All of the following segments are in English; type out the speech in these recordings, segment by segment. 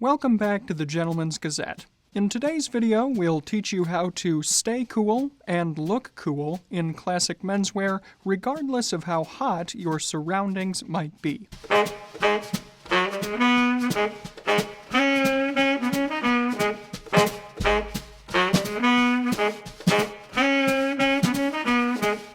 Welcome back to the Gentleman's Gazette. In today's video, we'll teach you how to stay cool and look cool in classic menswear, regardless of how hot your surroundings might be.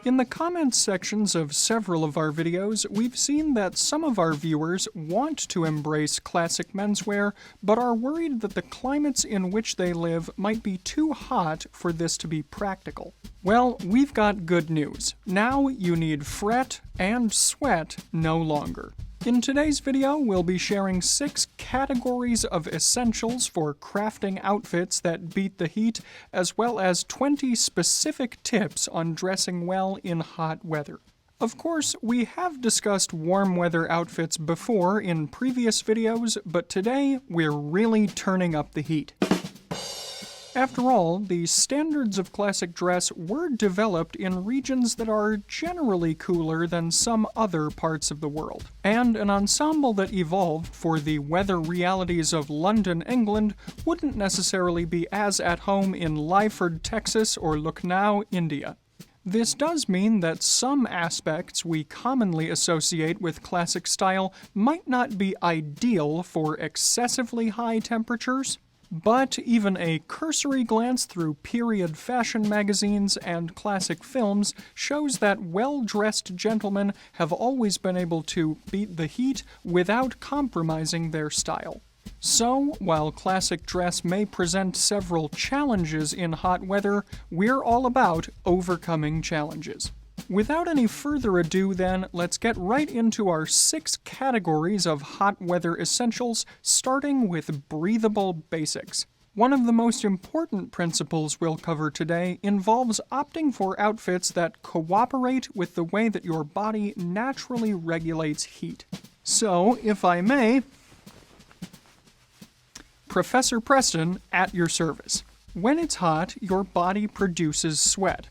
In the comments sections of several of our videos, we've seen that some of our viewers want to embrace classic menswear, but are worried that the climates in which they live might be too hot for this to be practical. Well, we've got good news. Now you need fret and sweat no longer. In today's video, we'll be sharing 6 categories of essentials for crafting outfits that beat the heat, as well as 20 specific tips on dressing well in hot weather. Of course, we have discussed warm weather outfits before in previous videos, but today we're really turning up the heat. After all, the standards of classic dress were developed in regions that are generally cooler than some other parts of the world. And an ensemble that evolved for the weather realities of London, England, wouldn't necessarily be as at home in Lyford, Texas, or Lucknow, India. This does mean that some aspects we commonly associate with classic style might not be ideal for excessively high temperatures. But even a cursory glance through period fashion magazines and classic films shows that well-dressed gentlemen have always been able to beat the heat without compromising their style. So, while classic dress may present several challenges in hot weather, we're all about overcoming challenges. Without any further ado then, let's get right into our 6 categories of hot weather essentials, starting with breathable basics. One of the most important principles we'll cover today involves opting for outfits that cooperate with the way that your body naturally regulates heat. So, if I may, Professor Preston at your service. When it's hot, your body produces sweat.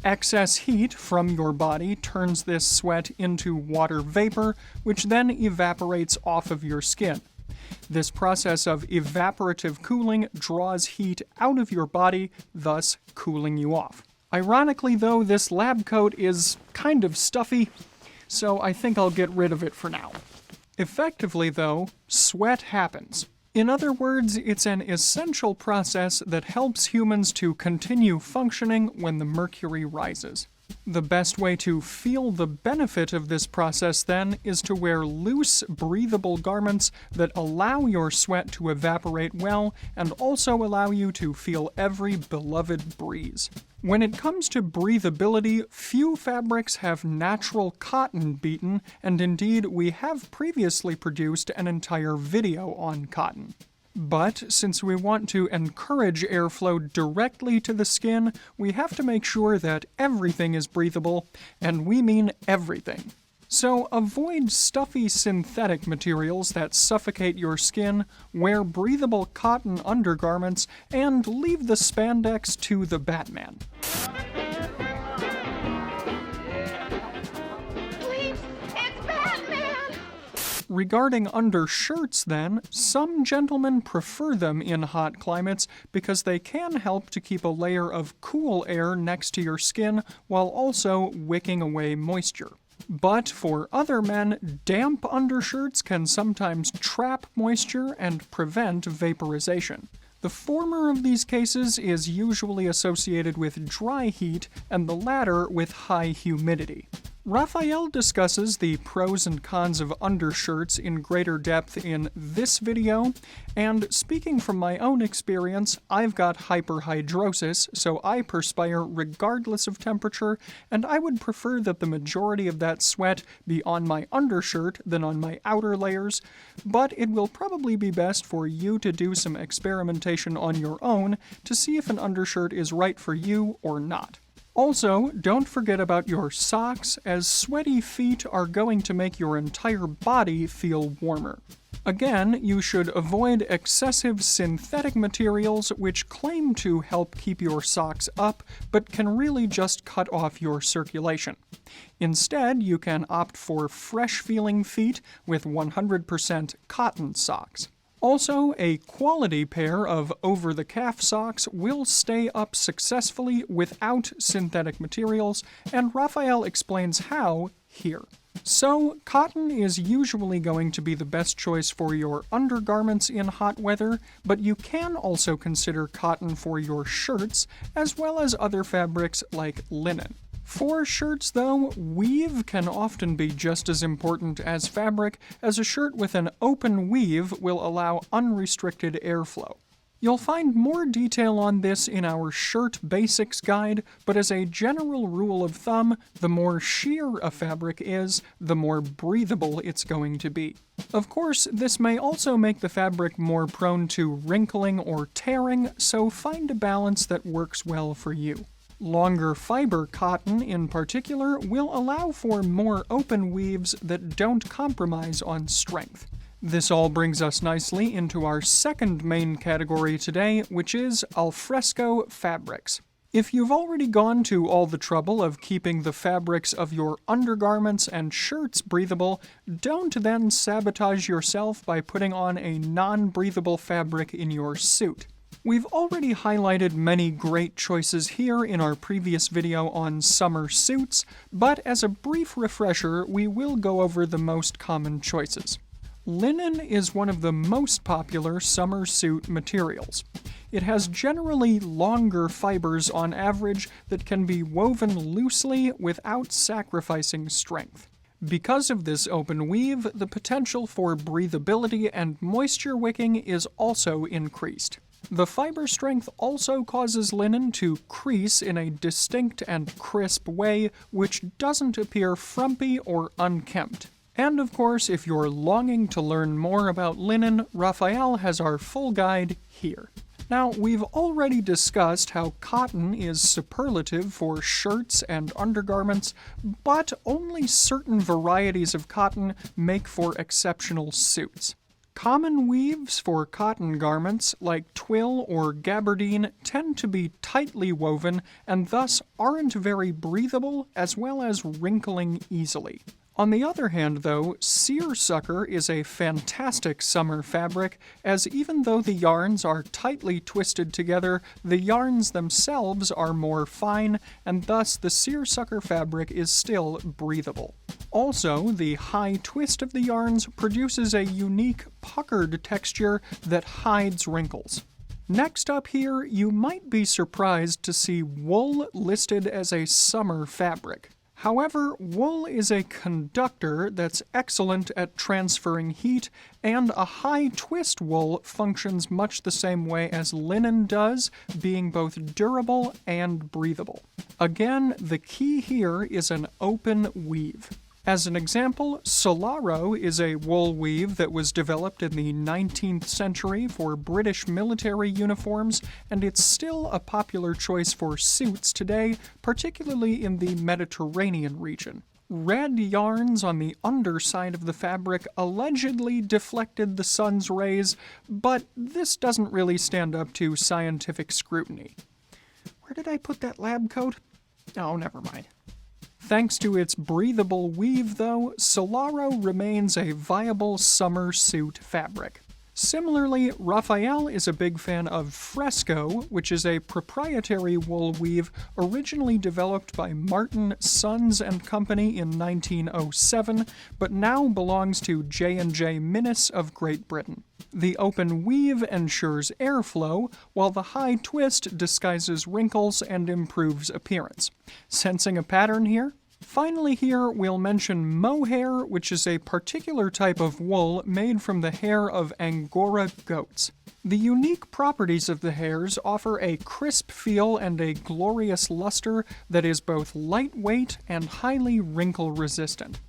Excess heat from your body turns this sweat into water vapor, which then evaporates off of your skin. This process of evaporative cooling draws heat out of your body, thus cooling you off. Ironically though, this lab coat is kind of stuffy, so I think I'll get rid of it for now. Effectively though, sweat happens. In other words, it's an essential process that helps humans to continue functioning when the mercury rises. The best way to feel the benefit of this process, then, is to wear loose, breathable garments that allow your sweat to evaporate well and also allow you to feel every beloved breeze. When it comes to breathability, few fabrics have natural cotton beaten, and indeed we have previously produced an entire video on cotton. But since we want to encourage airflow directly to the skin, we have to make sure that everything is breathable, and we mean everything. So avoid stuffy synthetic materials that suffocate your skin, wear breathable cotton undergarments, and leave the spandex to the Batman. Regarding undershirts, then, some gentlemen prefer them in hot climates because they can help to keep a layer of cool air next to your skin while also wicking away moisture. But for other men, damp undershirts can sometimes trap moisture and prevent vaporization. The former of these cases is usually associated with dry heat, and the latter with high humidity. Raphael discusses the pros and cons of undershirts in greater depth in this video, and speaking from my own experience, I've got hyperhidrosis, so I perspire regardless of temperature, and I would prefer that the majority of that sweat be on my undershirt than on my outer layers, but it will probably be best for you to do some experimentation on your own to see if an undershirt is right for you or not. Also, don't forget about your socks, as sweaty feet are going to make your entire body feel warmer. Again, you should avoid excessive synthetic materials which claim to help keep your socks up, but can really just cut off your circulation. Instead, you can opt for fresh-feeling feet with 100% cotton socks. Also, a quality pair of over-the-calf socks will stay up successfully without synthetic materials, and Raphael explains how here. So, cotton is usually going to be the best choice for your undergarments in hot weather, but you can also consider cotton for your shirts, as well as other fabrics like linen. For shirts, though, weave can often be just as important as fabric, as a shirt with an open weave will allow unrestricted airflow. You'll find more detail on this in our Shirt Basics guide, but as a general rule of thumb, the more sheer a fabric is, the more breathable it's going to be. Of course, this may also make the fabric more prone to wrinkling or tearing, so find a balance that works well for you. Longer fiber cotton, in particular, will allow for more open weaves that don't compromise on strength. This all brings us nicely into our second main category today, which is Fresco Fabrics. If you've already gone to all the trouble of keeping the fabrics of your undergarments and shirts breathable, don't then sabotage yourself by putting on a non-breathable fabric in your suit. We've already highlighted many great choices here in our previous video on summer suits, but as a brief refresher, we will go over the most common choices. Linen is one of the most popular summer suit materials. It has generally longer fibers on average that can be woven loosely without sacrificing strength. Because of this open weave, the potential for breathability and moisture wicking is also increased. The fiber strength also causes linen to crease in a distinct and crisp way, which doesn't appear frumpy or unkempt. And of course, if you're longing to learn more about linen, Raphael has our full guide here. Now, we've already discussed how cotton is superlative for shirts and undergarments, but only certain varieties of cotton make for exceptional suits. Common weaves for cotton garments, like twill or gabardine, tend to be tightly woven and thus aren't very breathable as well as wrinkling easily. On the other hand, though, seersucker is a fantastic summer fabric, as even though the yarns are tightly twisted together, the yarns themselves are more fine, and thus the seersucker fabric is still breathable. Also, the high twist of the yarns produces a unique puckered texture that hides wrinkles. Next up here, you might be surprised to see wool listed as a summer fabric. However, wool is a conductor that's excellent at transferring heat, and a high-twist wool functions much the same way as linen does, being both durable and breathable. Again, the key here is an open weave. As an example, Solaro is a wool weave that was developed in the 19th century for British military uniforms, and it's still a popular choice for suits today, particularly in the Mediterranean region. Red yarns on the underside of the fabric allegedly deflected the sun's rays, but this doesn't really stand up to scientific scrutiny. Where did I put that lab coat? Oh, never mind. Thanks to its breathable weave, though, Solaro remains a viable summer suit fabric. Similarly, Raphael is a big fan of Fresco, which is a proprietary wool weave originally developed by Martin, Sons & Company in 1907, but now belongs to J&J Minnis of Great Britain. The open weave ensures airflow, while the high twist disguises wrinkles and improves appearance. Sensing a pattern here? Finally here, we'll mention mohair, which is a particular type of wool made from the hair of Angora goats. The unique properties of the hairs offer a crisp feel and a glorious luster that is both lightweight and highly wrinkle-resistant.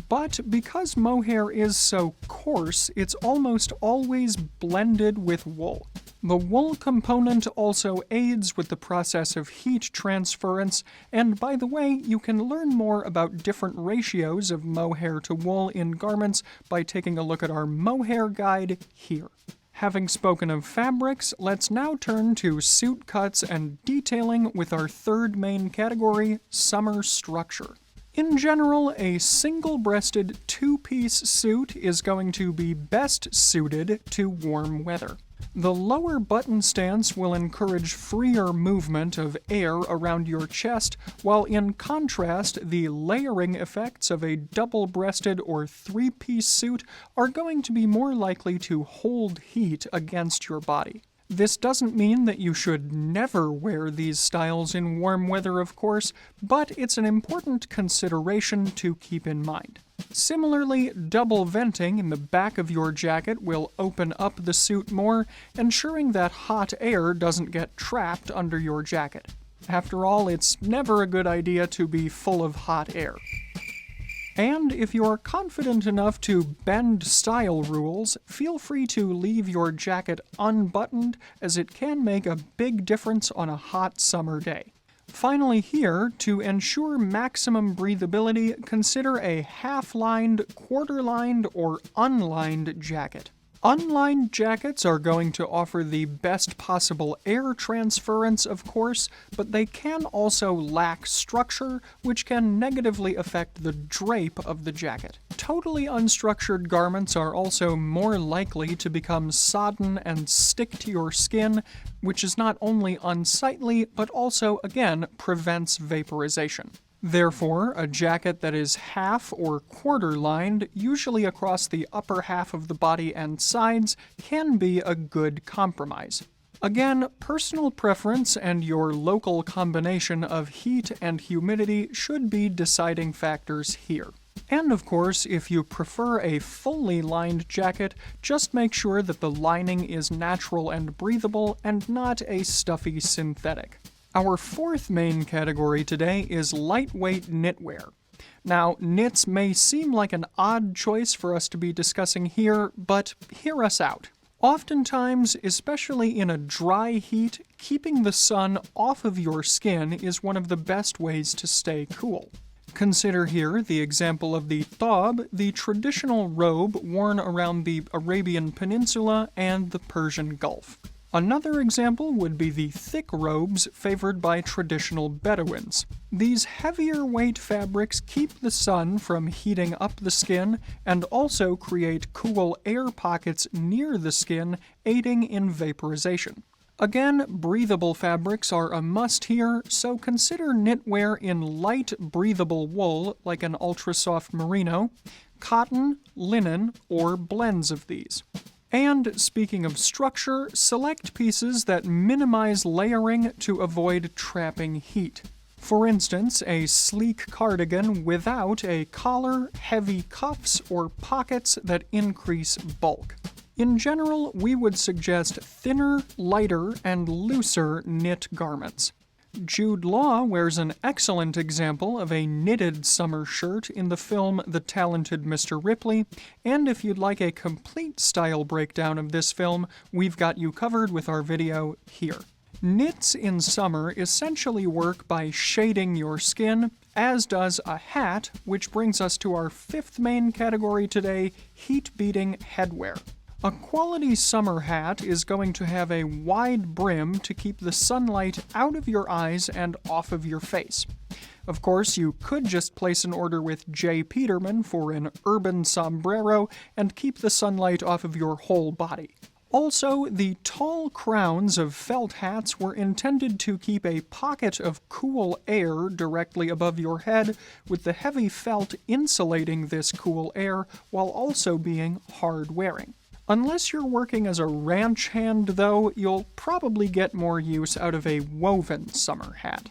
But because mohair is so coarse, it's almost always blended with wool. The wool component also aids with the process of heat transference, and by the way, you can learn more about different ratios of mohair to wool in garments by taking a look at our mohair guide here. Having spoken of fabrics, let's now turn to suit cuts and detailing with our third main category, summer structure. In general, a single-breasted two-piece suit is going to be best suited to warm weather. The lower button stance will encourage freer movement of air around your chest, while in contrast, the layering effects of a double-breasted or three-piece suit are going to be more likely to hold heat against your body. This doesn't mean that you should never wear these styles in warm weather, of course, but it's an important consideration to keep in mind. Similarly, double venting in the back of your jacket will open up the suit more, ensuring that hot air doesn't get trapped under your jacket. After all, it's never a good idea to be full of hot air. And if you're confident enough to bend style rules, feel free to leave your jacket unbuttoned, as it can make a big difference on a hot summer day. Finally here, to ensure maximum breathability, consider a half-lined, quarter-lined, or unlined jacket. Unlined jackets are going to offer the best possible air transference, of course, but they can also lack structure, which can negatively affect the drape of the jacket. Totally unstructured garments are also more likely to become sodden and stick to your skin, which is not only unsightly, but also, again, prevents vaporization. Therefore, a jacket that is half or quarter-lined, usually across the upper half of the body and sides, can be a good compromise. Again, personal preference and your local combination of heat and humidity should be deciding factors here. And of course, if you prefer a fully lined jacket, just make sure that the lining is natural and breathable and not a stuffy synthetic. Our fourth main category today is lightweight knitwear. Now, knits may seem like an odd choice for us to be discussing here, but hear us out. Oftentimes, especially in a dry heat, keeping the sun off of your skin is one of the best ways to stay cool. Consider here the example of the thob, the traditional robe worn around the Arabian Peninsula and the Persian Gulf. Another example would be the thick robes favored by traditional Bedouins. These heavier weight fabrics keep the sun from heating up the skin and also create cool air pockets near the skin, aiding in vaporization. Again, breathable fabrics are a must here, so consider knitwear in light, breathable wool like an ultra-soft merino, cotton, linen, or blends of these. And speaking of structure, select pieces that minimize layering to avoid trapping heat. For instance, a sleek cardigan without a collar, heavy cuffs, or pockets that increase bulk. In general, we would suggest thinner, lighter, and looser knit garments. Jude Law wears an excellent example of a knitted summer shirt in the film The Talented Mr. Ripley, and if you'd like a complete style breakdown of this film, we've got you covered with our video here. Knits in summer essentially work by shading your skin, as does a hat, which brings us to our fifth main category today, heat-beating headwear. A quality summer hat is going to have a wide brim to keep the sunlight out of your eyes and off of your face. Of course, you could just place an order with J. Peterman for an urban sombrero and keep the sunlight off of your whole body. Also, the tall crowns of felt hats were intended to keep a pocket of cool air directly above your head, with the heavy felt insulating this cool air while also being hard-wearing. Unless you're working as a ranch hand, though, you'll probably get more use out of a woven summer hat.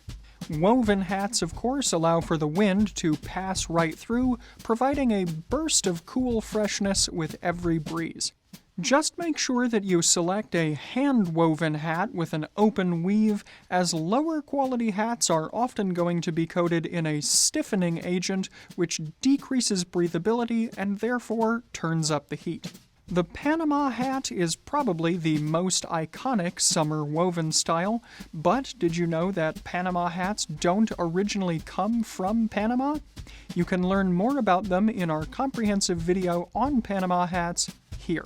Woven hats, of course, allow for the wind to pass right through, providing a burst of cool freshness with every breeze. Just make sure that you select a hand-woven hat with an open weave, as lower quality hats are often going to be coated in a stiffening agent which decreases breathability and therefore turns up the heat. The Panama hat is probably the most iconic summer woven style, but did you know that Panama hats don't originally come from Panama? You can learn more about them in our comprehensive video on Panama hats here.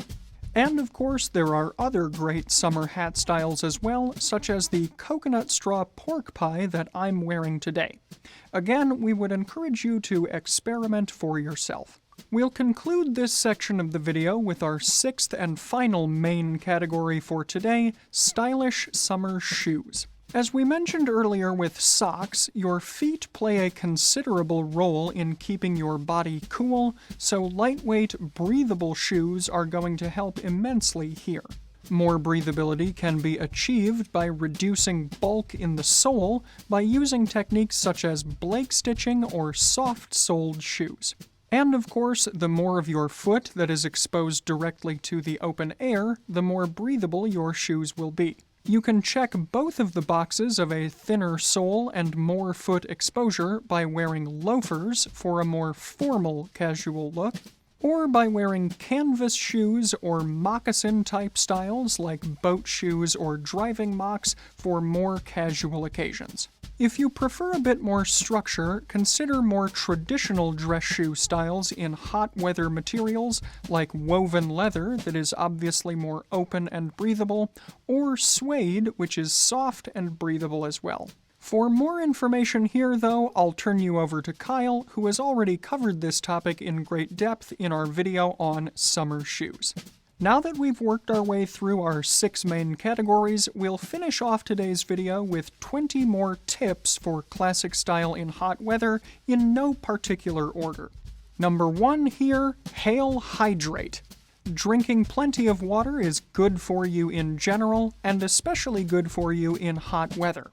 And of course, there are other great summer hat styles as well, such as the coconut straw pork pie that I'm wearing today. Again, we would encourage you to experiment for yourself. We'll conclude this section of the video with our sixth and final main category for today, stylish summer shoes. As we mentioned earlier with socks, your feet play a considerable role in keeping your body cool, so lightweight, breathable shoes are going to help immensely here. More breathability can be achieved by reducing bulk in the sole by using techniques such as Blake stitching or soft-soled shoes. And of course, the more of your foot that is exposed directly to the open air, the more breathable your shoes will be. You can check both of the boxes of a thinner sole and more foot exposure by wearing loafers for a more formal casual look, or by wearing canvas shoes or moccasin-type styles like boat shoes or driving mocks for more casual occasions. If you prefer a bit more structure, consider more traditional dress shoe styles in hot weather materials like woven leather that is obviously more open and breathable, or suede, which is soft and breathable as well. For more information here, though, I'll turn you over to Kyle, who has already covered this topic in great depth in our video on summer shoes. Now that we've worked our way through our 6 main categories, we'll finish off today's video with 20 more tips for classic style in hot weather in no particular order. Number 1 here, hail hydrate. Drinking plenty of water is good for you in general, and especially good for you in hot weather.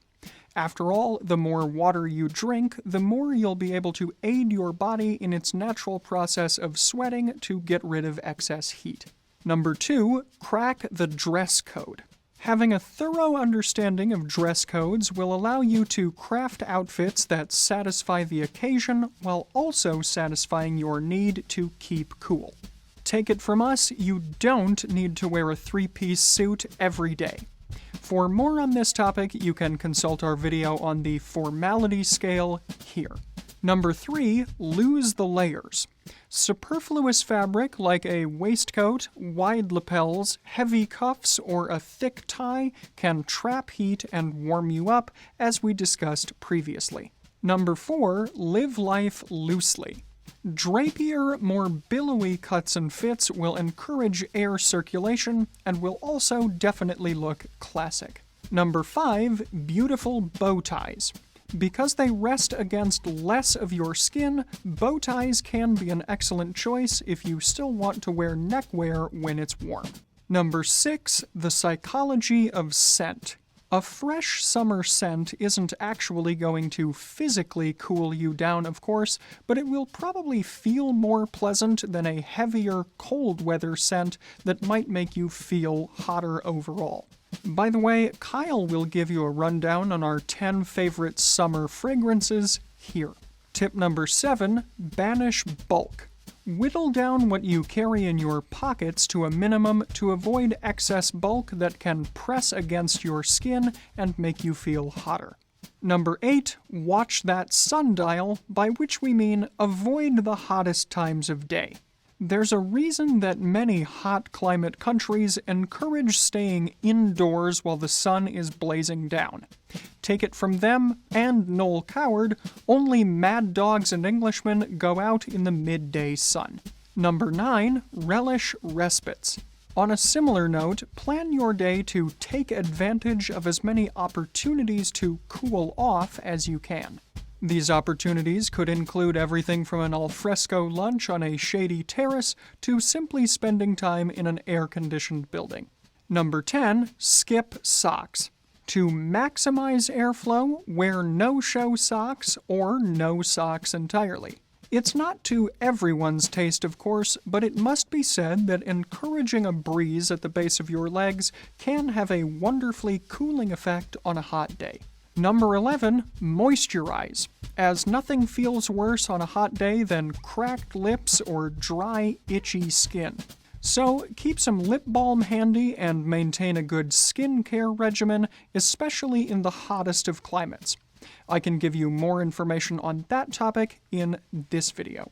After all, the more water you drink, the more you'll be able to aid your body in its natural process of sweating to get rid of excess heat. Number 2, crack the dress code. Having a thorough understanding of dress codes will allow you to craft outfits that satisfy the occasion while also satisfying your need to keep cool. Take it from us, you don't need to wear a 3-piece suit every day. For more on this topic, you can consult our video on the formality scale here. Number 3, lose the layers. Superfluous fabric like a waistcoat, wide lapels, heavy cuffs, or a thick tie can trap heat and warm you up, as we discussed previously. Number 4, live life loosely. Drapier, more billowy cuts and fits will encourage air circulation and will also definitely look classic. Number 5, beautiful bow ties. Because they rest against less of your skin, bow ties can be an excellent choice if you still want to wear neckwear when it's warm. Number 6, the psychology of scent. A fresh summer scent isn't actually going to physically cool you down, of course, but it will probably feel more pleasant than a heavier, cold weather scent that might make you feel hotter overall. By the way, Kyle will give you a rundown on our 10 favorite summer fragrances here. Tip number 7, Banish Bulk. Whittle down what you carry in your pockets to a minimum to avoid excess bulk that can press against your skin and make you feel hotter. Number 8, watch that sundial, by which we mean avoid the hottest times of day. There's a reason that many hot climate countries encourage staying indoors while the sun is blazing down. Take it from them and Noel Coward, only mad dogs and Englishmen go out in the midday sun. Number 9, Relish Respites. On a similar note, plan your day to take advantage of as many opportunities to cool off as you can. These opportunities could include everything from an alfresco lunch on a shady terrace to simply spending time in an air-conditioned building. Number 10, skip socks. To maximize airflow, wear no-show socks or no socks entirely. It's not to everyone's taste, of course, but it must be said that encouraging a breeze at the base of your legs can have a wonderfully cooling effect on a hot day. Number 11, Moisturize, as nothing feels worse on a hot day than cracked lips or dry, itchy skin. So keep some lip balm handy and maintain a good skincare regimen, especially in the hottest of climates. I can give you more information on that topic in this video.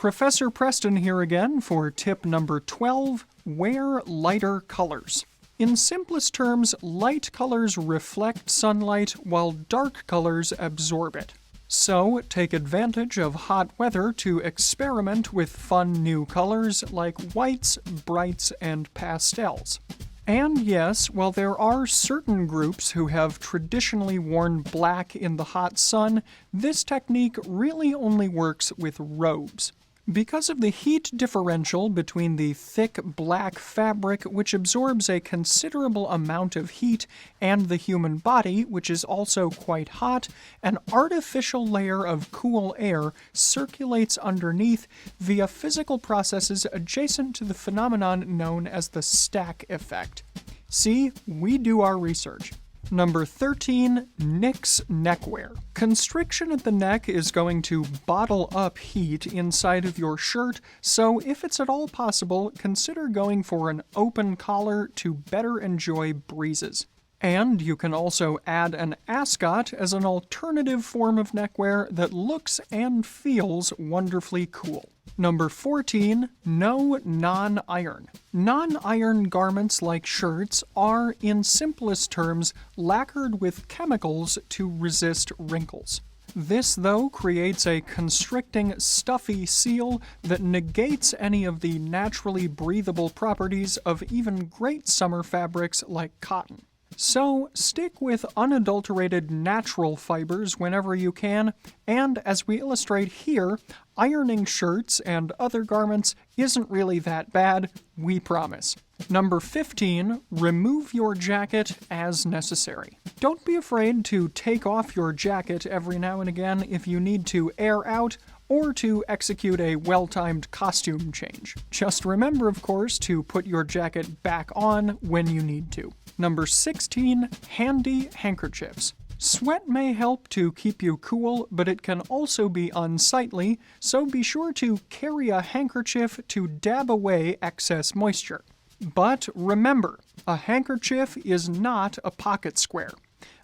Professor Preston here again for tip number 12, wear lighter colors. In simplest terms, light colors reflect sunlight while dark colors absorb it. So, take advantage of hot weather to experiment with fun new colors like whites, brights, and pastels. And yes, while there are certain groups who have traditionally worn black in the hot sun, this technique really only works with robes. Because of the heat differential between the thick black fabric, which absorbs a considerable amount of heat, and the human body, which is also quite hot, an artificial layer of cool air circulates underneath via physical processes adjacent to the phenomenon known as the stack effect. See, we do our research. Number 13, Nix Neckwear. Constriction at the neck is going to bottle up heat inside of your shirt, so if it's at all possible, consider going for an open collar to better enjoy breezes. And you can also add an ascot as an alternative form of neckwear that looks and feels wonderfully cool. Number 14, no non-iron. Non-iron garments like shirts are, in simplest terms, lacquered with chemicals to resist wrinkles. This, though, creates a constricting, stuffy seal that negates any of the naturally breathable properties of even great summer fabrics like cotton. So, stick with unadulterated natural fibers whenever you can, and as we illustrate here, ironing shirts and other garments isn't really that bad, we promise. Number 15, remove your jacket as necessary. Don't be afraid to take off your jacket every now and again if you need to air out or to execute a well-timed costume change. Just remember, of course, to put your jacket back on when you need to. Number 16, handy handkerchiefs. Sweat may help to keep you cool, but it can also be unsightly, so be sure to carry a handkerchief to dab away excess moisture. But remember, a handkerchief is not a pocket square.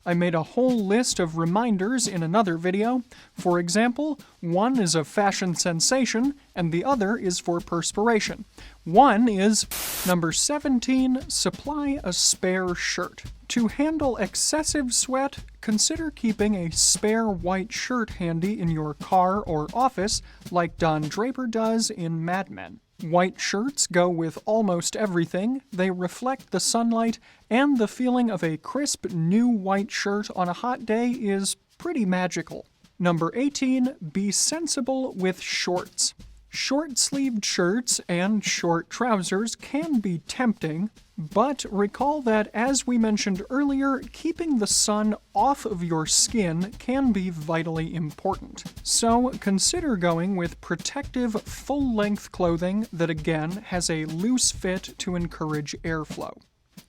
I made a whole list of reminders in another video. For example, one is a fashion sensation, and the other is for perspiration. One is, number 17, supply a spare shirt. To handle excessive sweat, consider keeping a spare white shirt handy in your car or office, like Don Draper does in Mad Men. White shirts go with almost everything, they reflect the sunlight, and the feeling of a crisp new white shirt on a hot day is pretty magical. Number 18, be sensible with shorts. Short-sleeved shirts and short trousers can be tempting, but recall that, as we mentioned earlier, keeping the sun off of your skin can be vitally important. So consider going with protective, full-length clothing that again has a loose fit to encourage airflow.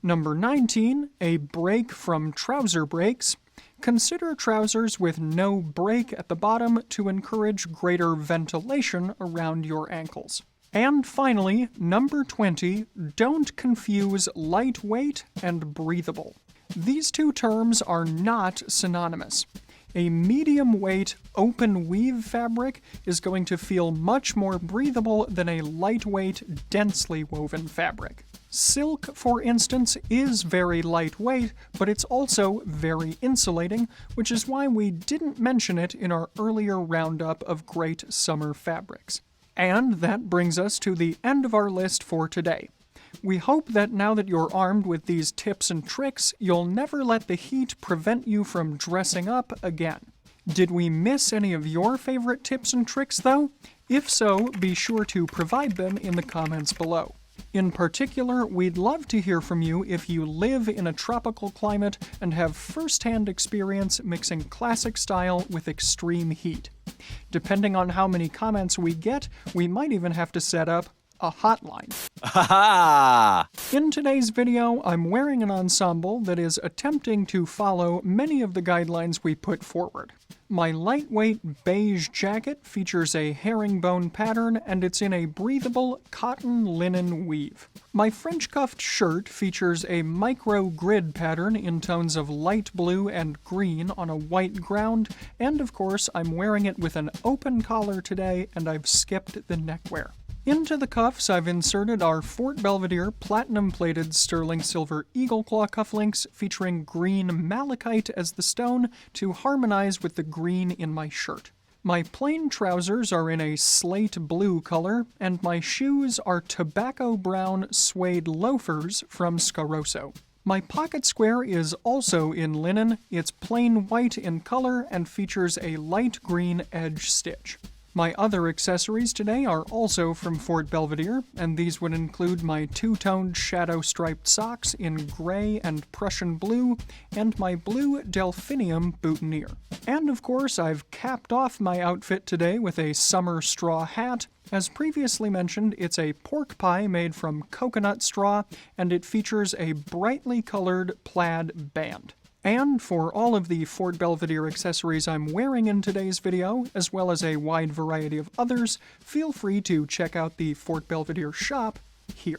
Number 19, a break from trouser breaks. Consider trousers with no break at the bottom to encourage greater ventilation around your ankles. And finally, number 20, don't confuse lightweight and breathable. These two terms are not synonymous. A medium-weight, open-weave fabric is going to feel much more breathable than a lightweight, densely woven fabric. Silk, for instance, is very lightweight, but it's also very insulating, which is why we didn't mention it in our earlier roundup of great summer fabrics. And that brings us to the end of our list for today. We hope that now that you're armed with these tips and tricks, you'll never let the heat prevent you from dressing up again. Did we miss any of your favorite tips and tricks, though? If so, be sure to provide them in the comments below. In particular, we'd love to hear from you if you live in a tropical climate and have first-hand experience mixing classic style with extreme heat. Depending on how many comments we get, we might even have to set up a hotline. Ha ha! In today's video, I'm wearing an ensemble that is attempting to follow many of the guidelines we put forward. My lightweight beige jacket features a herringbone pattern, and it's in a breathable cotton linen weave. My French cuffed shirt features a micro grid pattern in tones of light blue and green on a white ground, and of course I'm wearing it with an open collar today, and I've skipped the neckwear. Into the cuffs, I've inserted our Fort Belvedere platinum-plated sterling silver eagle claw cufflinks featuring green malachite as the stone to harmonize with the green in my shirt. My plain trousers are in a slate blue color, and my shoes are tobacco brown suede loafers from Scaroso. My pocket square is also in linen. It's plain white in color and features a light green edge stitch. My other accessories today are also from Fort Belvedere, and these would include my two-toned shadow-striped socks in gray and Prussian blue, and my blue delphinium boutonniere. And of course, I've capped off my outfit today with a summer straw hat. As previously mentioned, it's a pork pie made from coconut straw, and it features a brightly colored plaid band. And for all of the Fort Belvedere accessories I'm wearing in today's video, as well as a wide variety of others, feel free to check out the Fort Belvedere shop here.